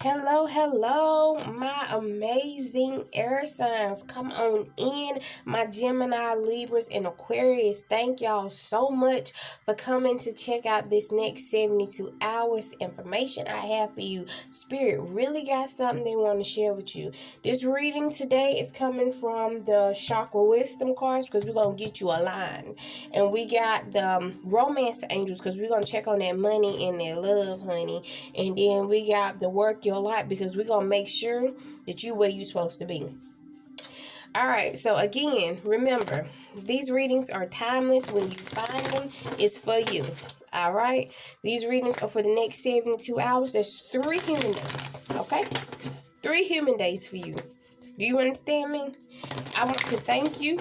Hello, hello, my amazing air signs. Come on in, my Gemini, Libras, and Aquarius. Thank y'all so much for coming to check out this next 72 hours information I have for you. Spirit really got something they want to share with you. This reading today is coming from the Chakra Wisdom cards because we're going to get you aligned. And we got the Romance Angels because we're going to check on that money and that love, honey. And then we got the Work Your Life because we're going to make sure that you where you're supposed to be. All right, so again, remember, these readings are timeless. When you find them, it's for you. All right, these readings are for the next 72 hours. There's 3 human days, okay? 3 human days for you. Do you understand me? I want to thank you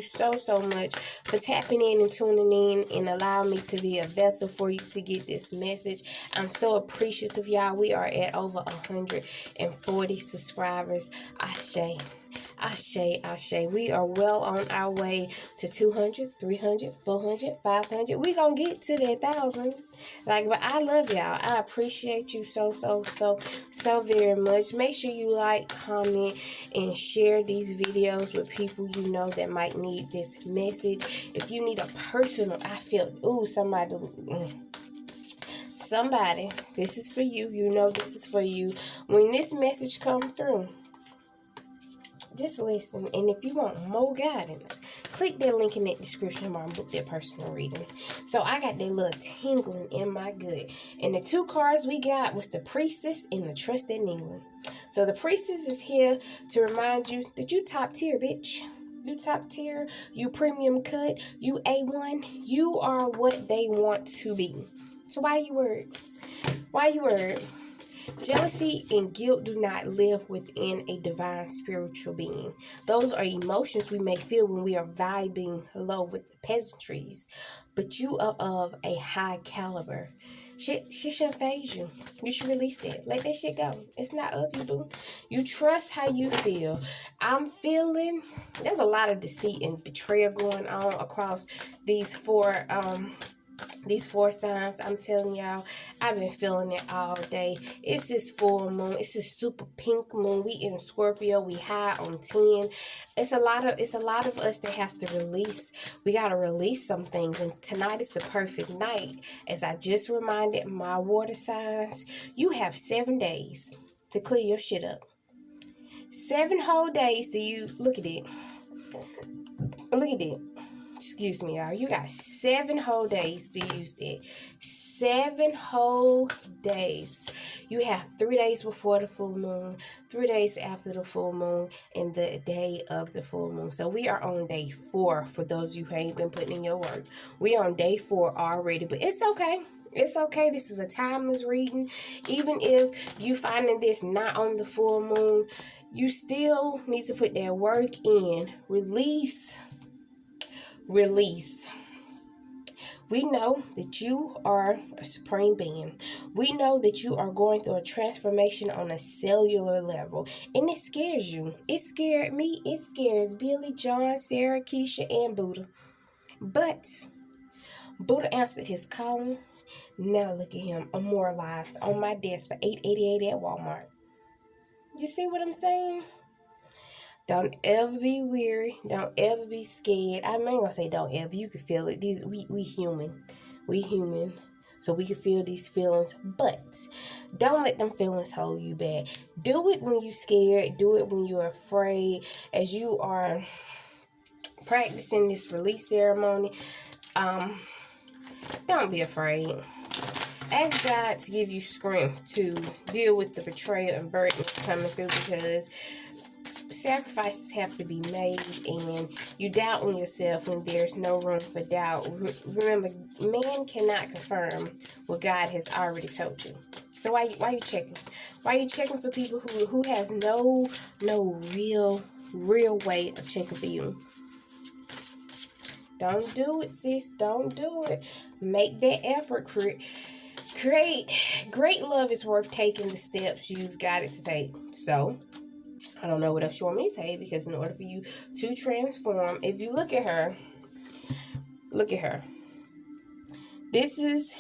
so much for tapping in and tuning in and allowing me to be a vessel for you to get this message. I'm so appreciative, y'all. We are at over 140 subscribers. Ashe. We are well on our way to 200, 300, 400, 500. We gonna get to that 1,000. But I love y'all. I appreciate you so very much. Make sure you like, comment, and share these videos with people you know that might need this message. If you need a personal, somebody, this is for you. You know this is for you. When this message comes through, just listen, and if you want more guidance, click that link in that description where I book that personal reading. So I got that little tingling in my gut. And the 2 cards we got was the Priestess and the Trust in England. So the Priestess is here to remind you that you top tier, bitch. You top tier, you premium cut, you A1. You are what they want to be. So why you worried? Jealousy and guilt do not live within a divine spiritual being. Those are emotions we may feel when we are vibing low with the peasantries. But you are of a high caliber. Shit shouldn't phase you. You should release that. Let that shit go. It's not of you, boo. You trust how you feel. I'm feeling there's a lot of deceit and betrayal going on across these 4 signs. I'm telling y'all, I've been feeling it all day. It's this full moon. It's this super pink moon. We in Scorpio. We high on 10. It's a lot of us that has to release. We got to release some things. And tonight is the perfect night. As I just reminded my water signs, you have 7 days to clear your shit up. 7 whole days to you. Look at it. Excuse me, y'all. You got 7 whole days to use it. 7 whole days. You have 3 days before the full moon, 3 days after the full moon, and the day of the full moon. So we are on day 4 for those of you who ain't been putting in your work. We are on day 4 already, but it's okay. It's okay. This is a timeless reading. Even if you finding this not on the full moon, you still need to put that work in. Release. We know that you are a supreme being. We know that you are going through a transformation on a cellular level. And it scares you. It scared me. It scares Billy, John, Sarah, Keisha, and Buddha. But Buddha answered his calling. Now look at him, immortalized on my desk for $8.88 at Walmart. You see what I'm saying? Don't ever be weary. Don't ever be scared. I ain't gonna say don't ever. You can feel it. We human. We human. So we can feel these feelings. But don't let them feelings hold you back. Do it when you're scared. Do it when you're afraid. As you are practicing this release ceremony, don't be afraid. Ask God to give you strength to deal with the betrayal and burdens coming through, because sacrifices have to be made, and you doubt on yourself when there's no room for doubt. Remember, man cannot confirm what God has already told you. So why you checking? Why are you checking for people who has no real way of checking for you? Don't do it, sis. Don't do it. Make that effort. Great love is worth taking the steps you've got it to take. So I don't know what else you want me to say, because in order for you to transform, if you look at her, this is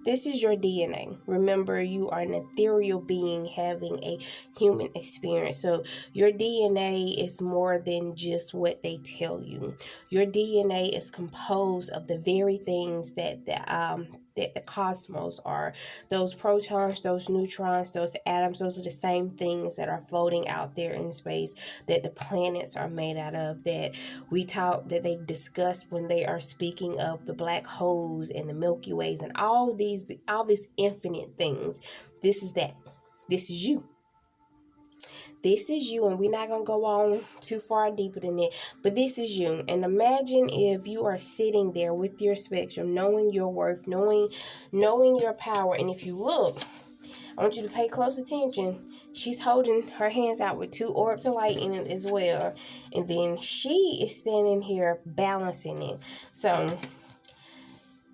This is your DNA. Remember, you are an ethereal being having a human experience. So your DNA is more than just what they tell you. Your DNA is composed of the very things that the cosmos are. Those protons, those neutrons, those atoms, those are the same things that are floating out there in space, that the planets are made out of, that that they discuss when they are speaking of the black holes and the Milky Ways and all these infinite things. This is that. This is you. This is you, and we're not going to go on too far deeper than that, but this is you. And imagine if you are sitting there with your spectrum, knowing your worth, knowing your power. And if you look, I want you to pay close attention. She's holding her hands out with 2 orbs of light in it as well. And then she is standing here balancing it. So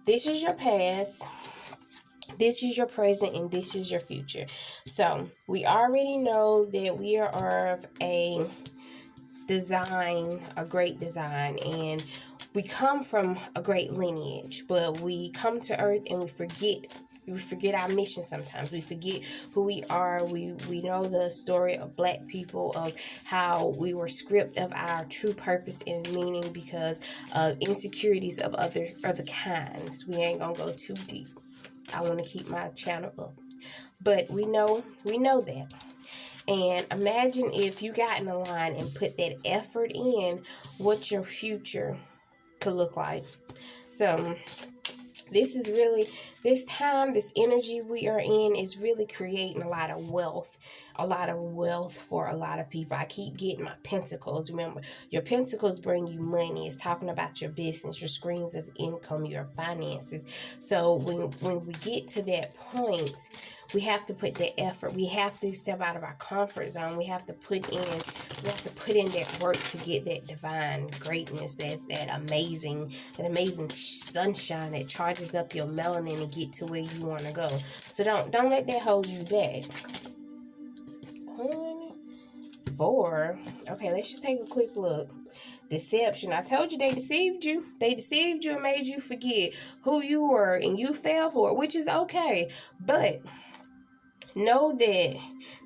this is your past. This is your present, and this is your future. So we already know that we are of a great design, and we come from a great lineage, but we come to earth and we forget our mission sometimes. We forget who we are. We know the story of black people, of how we were stripped of our true purpose and meaning because of insecurities of other kinds. We ain't gonna go too deep. I want to keep my channel up. But we know that. And imagine if you got in a line and put that effort in, what your future could look like. So this energy we are in is really creating a lot of wealth for a lot of people. I keep getting my pentacles. Remember, your pentacles bring you money. It's talking about your business, your streams of income, your finances. So when we get to that point, we have to put the effort. We have to step out of our comfort zone. We have to put in that work to get that divine greatness, that amazing sunshine that charges up your melanin and get to where you want to go. So don't let that hold you back. 4. Okay, let's just take a quick look. Deception. I told you they deceived you. They deceived you and made you forget who you were, and you fell for it, which is okay. But know that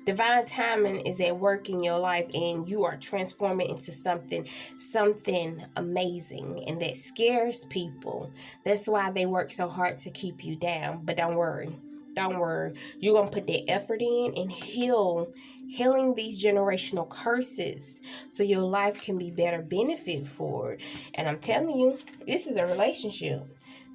divine timing is at work in your life, and you are transforming into something amazing, and that scares people. That's why they work so hard to keep you down. But don't worry. You're going to put that effort in and healing these generational curses so your life can be better benefit for it. And I'm telling you, this is a relationship.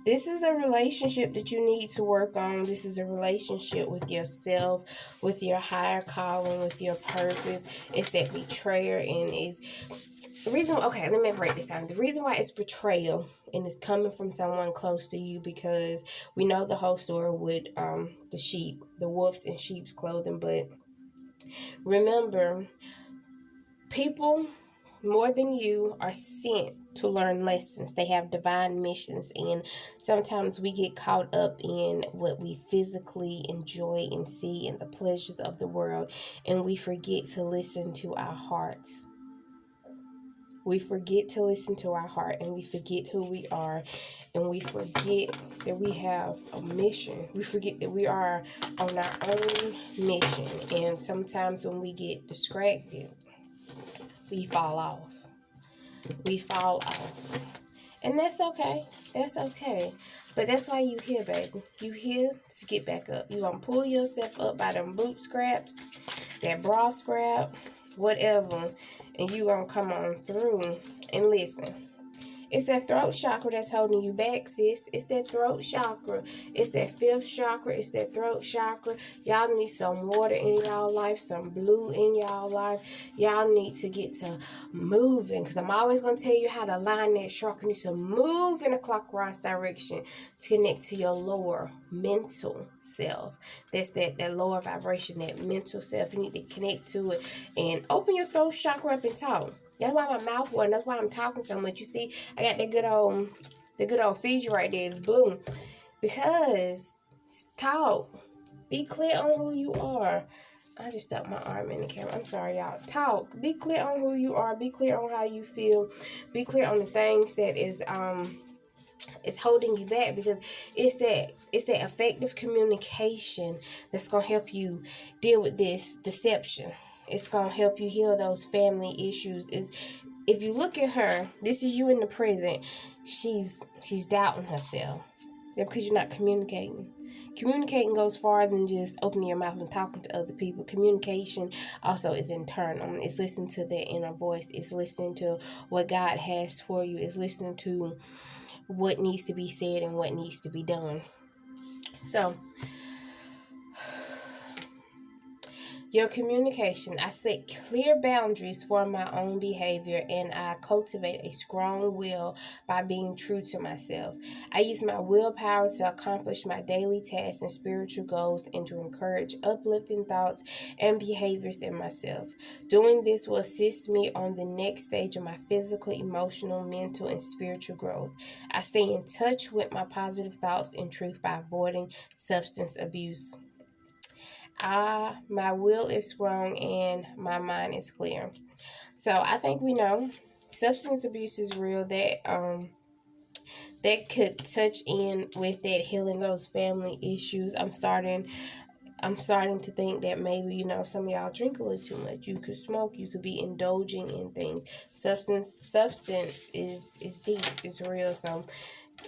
This is a relationship that you need to work on. This is a relationship with yourself, with your higher calling, with your purpose. It's that betrayer, and is the reason. Okay, let me break this down. The reason why it's betrayal and it's coming from someone close to you, because we know the whole story with the wolves in sheep's clothing. But remember, people more than you are sent to learn lessons. They have divine missions, and sometimes we get caught up in what we physically enjoy and see in the pleasures of the world, and we forget to listen to our hearts. We forget to listen to our heart, and we forget who we are, and we forget that we have a mission. We forget that we are on our own mission, and sometimes when we get distracted, we fall off. And that's okay. But that's why you here, baby. You here to get back up. You gonna pull yourself up by them boot scraps, that bra scrap, whatever, and you gonna come on through. And listen, it's that throat chakra that's holding you back, sis. It's that throat chakra. It's that 5th chakra. It's that throat chakra. Y'all need some water in y'all life, some blue in y'all life. Y'all need to get to moving, because I'm always going to tell you how to line that chakra. You need to move in a clockwise direction to connect to your lower mental self. That's that lower vibration, that mental self. You need to connect to it and open your throat chakra up and talk. That's why my mouth watering. That's why I'm talking so much. You see, I got that good old Fiji right there. It's blue. Because talk. Be clear on who you are. I just stuck my arm in the camera. I'm sorry, y'all. Talk. Be clear on who you are. Be clear on how you feel. Be clear on the things that is It's holding you back because it's that effective communication that's gonna help you deal with this deception. It's gonna help you heal those family issues. Is if you look at her, this is you in the present. She's doubting herself. Yeah, because you're not communicating. Communicating goes farther than just opening your mouth and talking to other people. Communication also is internal. It's listening to their inner voice. It's listening to what God has for you. It's listening to what needs to be said and what needs to be done. So, your communication. I set clear boundaries for my own behavior, and I cultivate a strong will by being true to myself. I use my willpower to accomplish my daily tasks and spiritual goals and to encourage uplifting thoughts and behaviors in myself. Doing this will assist me on the next stage of my physical, emotional, mental, and spiritual growth. I stay in touch with my positive thoughts and truth by avoiding substance abuse. My will is strong and my mind is clear. So I think we know substance abuse is real. That could touch in with that healing those family issues. I'm starting to think that maybe, some of y'all drink a little too much. You could smoke, you could be indulging in things. Substance is deep, it's real. So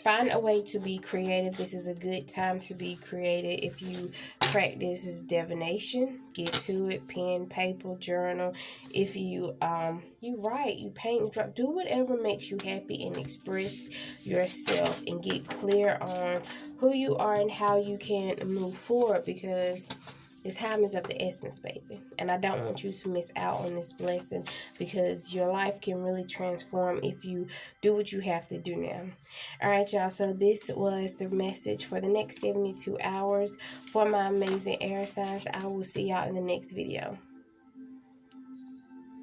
find a way to be creative. This is a good time to be creative. If you practice divination, get to it. Pen, paper, journal. If you write, you paint, draw, do whatever makes you happy and express yourself and get clear on who you are and how you can move forward, because this time is of the essence, baby. And I don't want you to miss out on this blessing, because your life can really transform if you do what you have to do now. All right, y'all. So this was the message for the next 72 hours for my amazing air signs. I will see y'all in the next video.